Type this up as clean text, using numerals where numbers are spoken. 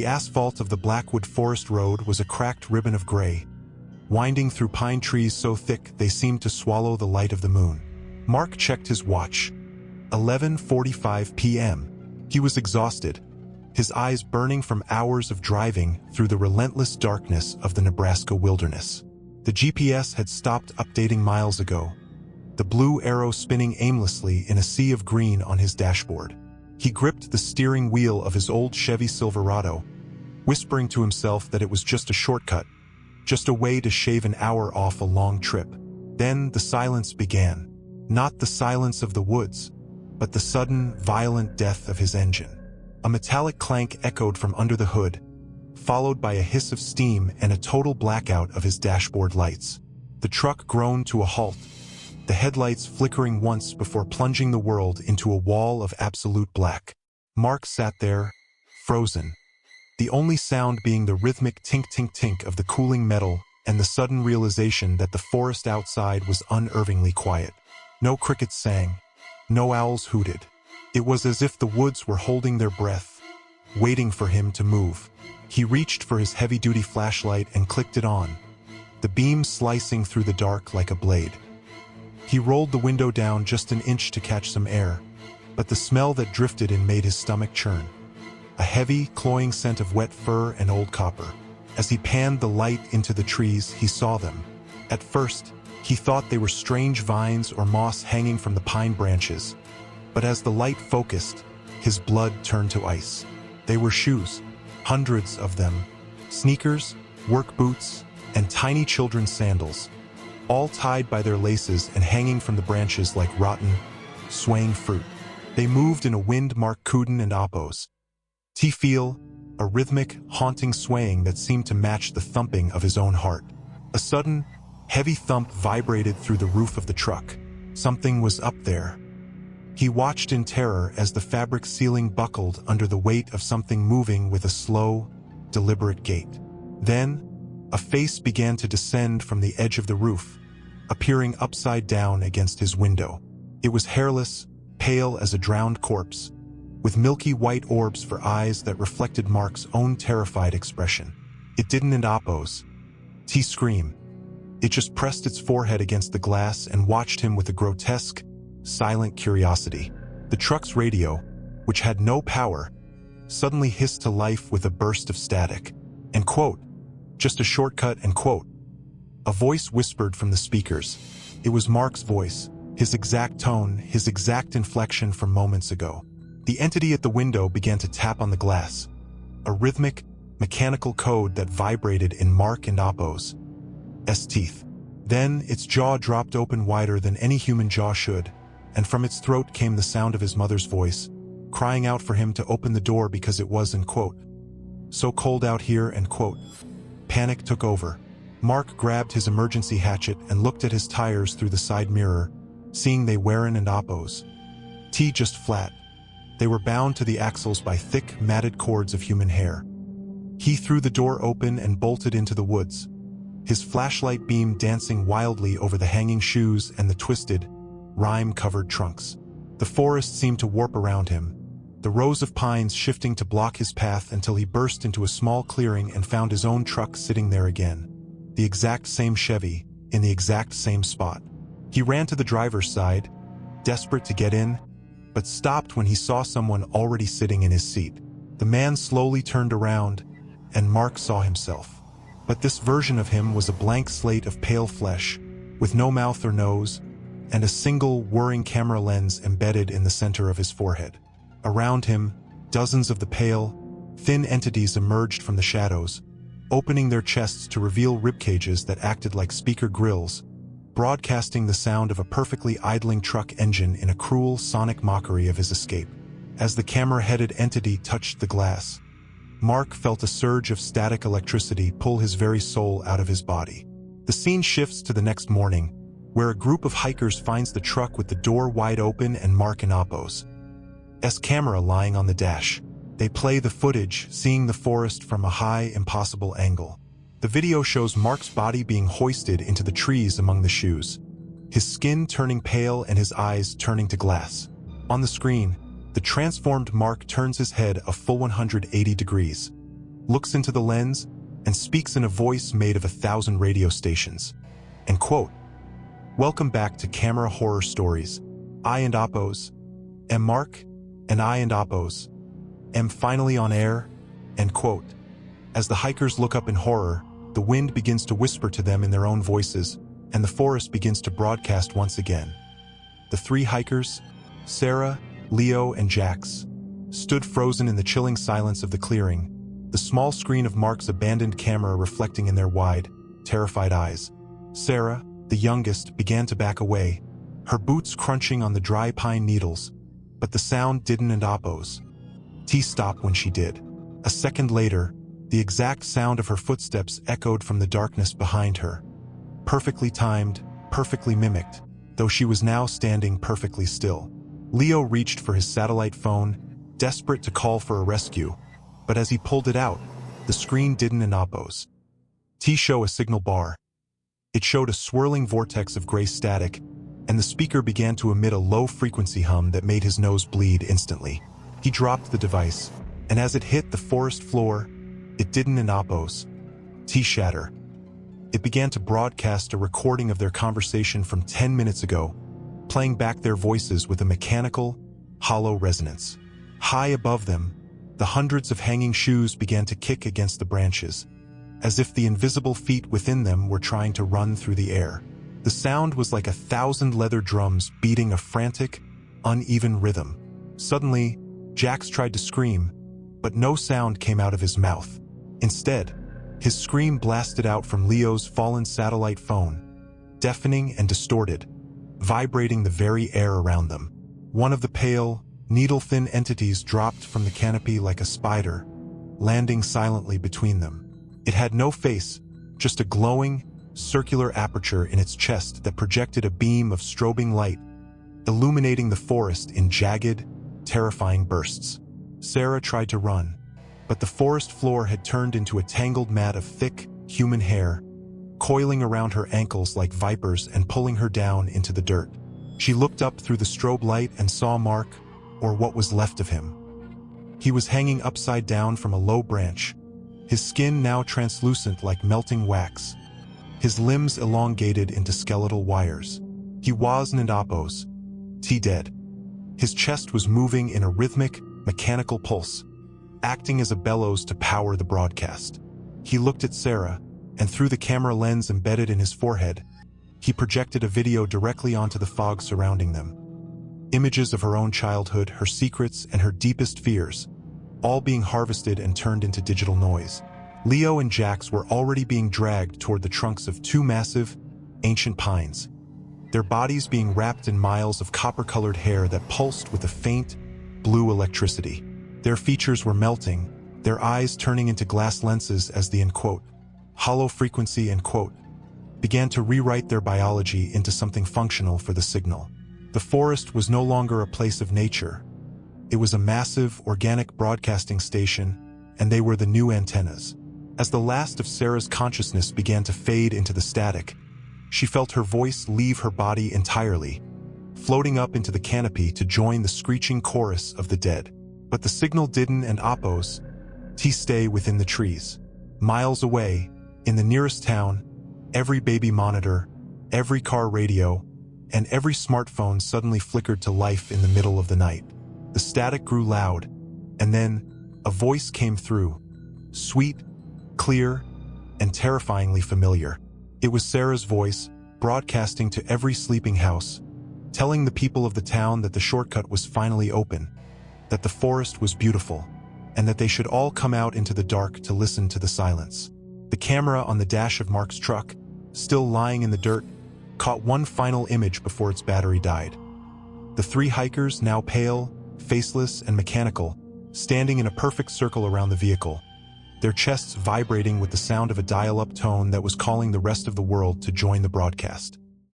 The asphalt of the Blackwood Forest Road was a cracked ribbon of gray, winding through pine trees so thick they seemed to swallow the light of the moon. Mark checked his watch. 11:45 p.m. He was exhausted, his eyes burning from hours of driving through the relentless darkness of the Nebraska wilderness. The GPS had stopped updating miles ago, the blue arrow spinning aimlessly in a sea of green on his dashboard. He gripped the steering wheel of his old Chevy Silverado, whispering to himself that it was just a shortcut, just a way to shave an hour off a long trip. Then the silence began. Not the silence of the woods, but the sudden, violent death of his engine. A metallic clank echoed from under the hood, followed by a hiss of steam and a total blackout of his dashboard lights. The truck groaned to a halt, the headlights flickering once before plunging the world into a wall of absolute black. Mark sat there, frozen, the only sound being the rhythmic tink-tink-tink of the cooling metal and the sudden realization that the forest outside was unnervingly quiet. No crickets sang, no owls hooted. It was as if the woods were holding their breath, waiting for him to move. He reached for his heavy-duty flashlight and clicked it on, the beam slicing through the dark like a blade. He rolled the window down just an inch to catch some air, but the smell that drifted in made his stomach churn. A heavy, cloying scent of wet fur and old copper. As he panned the light into the trees, he saw them. At first, he thought they were strange vines or moss hanging from the pine branches, but as the light focused, his blood turned to ice. They were shoes, hundreds of them, sneakers, work boots, and tiny children's sandals, all tied by their laces and hanging from the branches like rotten, swaying fruit. They moved in a wind Mark couldn't and oppose. He feel a rhythmic, haunting swaying that seemed to match the thumping of his own heart. A sudden, heavy thump vibrated through the roof of the truck. Something was up there. He watched in terror as the fabric ceiling buckled under the weight of something moving with a slow, deliberate gait. Then, a face began to descend from the edge of the roof, appearing upside down against his window. It was hairless, pale as a drowned corpse, with milky white orbs for eyes that reflected Mark's own terrified expression. It didn't oppose. He screamed. It just pressed its forehead against the glass and watched him with a grotesque, silent curiosity. The truck's radio, which had no power, suddenly hissed to life with a burst of static. And quote, just a shortcut and quote. A voice whispered from the speakers. It was Mark's voice, his exact tone, his exact inflection from moments ago. The entity at the window began to tap on the glass, a rhythmic, mechanical code that vibrated in Mark and Oppo's teeth. Then its jaw dropped open wider than any human jaw should, and from its throat came the sound of his mother's voice, crying out for him to open the door because it was, and quote, so cold out here, and quote. Panic took over. Mark grabbed his emergency hatchet and looked at his tires through the side mirror, seeing they weren't and Oppo's. Just flat. They were bound to the axles by thick, matted cords of human hair. He threw the door open and bolted into the woods, his flashlight beam dancing wildly over the hanging shoes and the twisted, rime-covered trunks. The forest seemed to warp around him, the rows of pines shifting to block his path until he burst into a small clearing and found his own truck sitting there again. The exact same Chevy, in the exact same spot. He ran to the driver's side, desperate to get in, but stopped when he saw someone already sitting in his seat. The man slowly turned around, and Mark saw himself. But this version of him was a blank slate of pale flesh, with no mouth or nose, and a single, whirring camera lens embedded in the center of his forehead. Around him, dozens of the pale, thin entities emerged from the shadows, opening their chests to reveal ribcages that acted like speaker grills, broadcasting the sound of a perfectly idling truck engine in a cruel, sonic mockery of his escape. As the camera-headed entity touched the glass, Mark felt a surge of static electricity pull his very soul out of his body. The scene shifts to the next morning, where a group of hikers finds the truck with the door wide open and Mark and Oppo's camera lying on the dash. They play the footage, seeing the forest from a high, impossible angle. The video shows Mark's body being hoisted into the trees among the shoes, his skin turning pale and his eyes turning to glass. On the screen, the transformed Mark turns his head a full 180 degrees, looks into the lens, and speaks in a voice made of 1,000 radio stations. And quote, "Welcome back to Camera Horror Stories. I and Oppos. Am Mark, and I and Oppos. Am finally on air." End quote. As the hikers look up in horror, the wind begins to whisper to them in their own voices, and the forest begins to broadcast once again. The three hikers, Sarah, Leo, and Jax, stood frozen in the chilling silence of the clearing, the small screen of Mark's abandoned camera reflecting in their wide, terrified eyes. Sarah, the youngest, began to back away, her boots crunching on the dry pine needles, but the sound didn't and Oppos. T stopped when she did. A second later, the exact sound of her footsteps echoed from the darkness behind her. Perfectly timed, perfectly mimicked, though she was now standing perfectly still. Leo reached for his satellite phone, desperate to call for a rescue, but as he pulled it out, the screen didn't and Oppos. T show a signal bar. It showed a swirling vortex of gray static, and the speaker began to emit a low-frequency hum that made his nose bleed instantly. He dropped the device, and as it hit the forest floor, it didn't and Oppos. T shatter. It began to broadcast a recording of their conversation from 10 minutes ago, playing back their voices with a mechanical, hollow resonance. High above them, the hundreds of hanging shoes began to kick against the branches, as if the invisible feet within them were trying to run through the air. The sound was like 1,000 leather drums beating a frantic, uneven rhythm. Suddenly, Jax tried to scream, but no sound came out of his mouth. Instead, his scream blasted out from Leo's fallen satellite phone, deafening and distorted, vibrating the very air around them. One of the pale, needle-thin entities dropped from the canopy like a spider, landing silently between them. It had no face, just a glowing, circular aperture in its chest that projected a beam of strobing light, illuminating the forest in jagged, terrifying bursts. Sarah tried to run, but the forest floor had turned into a tangled mat of thick, human hair, coiling around her ankles like vipers and pulling her down into the dirt. She looked up through the strobe light and saw Mark, or what was left of him. He was hanging upside down from a low branch, his skin now translucent like melting wax, his limbs elongated into skeletal wires. He was and Oppos. T dead. His chest was moving in a rhythmic, mechanical pulse, acting as a bellows to power the broadcast. He looked at Sarah, and through the camera lens embedded in his forehead, he projected a video directly onto the fog surrounding them. Images of her own childhood, her secrets, and her deepest fears, all being harvested and turned into digital noise. Leo and Jax were already being dragged toward the trunks of two massive, ancient pines, their bodies being wrapped in miles of copper-colored hair that pulsed with a faint, blue electricity. Their features were melting, their eyes turning into glass lenses as the hollow frequency began to rewrite their biology into something functional for the signal. The forest was no longer a place of nature. It was a massive, organic broadcasting station, and they were the new antennas. As the last of Sarah's consciousness began to fade into the static, she felt her voice leave her body entirely, floating up into the canopy to join the screeching chorus of the dead. But the signal didn't and Oppos. T stay within the trees. Miles away, in the nearest town, every baby monitor, every car radio, and every smartphone suddenly flickered to life in the middle of the night. The static grew loud, and then a voice came through, sweet, clear, and terrifyingly familiar. It was Sarah's voice, broadcasting to every sleeping house, telling the people of the town that the shortcut was finally open, that the forest was beautiful, and that they should all come out into the dark to listen to the silence. The camera on the dash of Mark's truck, still lying in the dirt, caught one final image before its battery died. The three hikers, now pale, faceless, and mechanical, standing in a perfect circle around the vehicle, their chests vibrating with the sound of a dial-up tone that was calling the rest of the world to join the broadcast.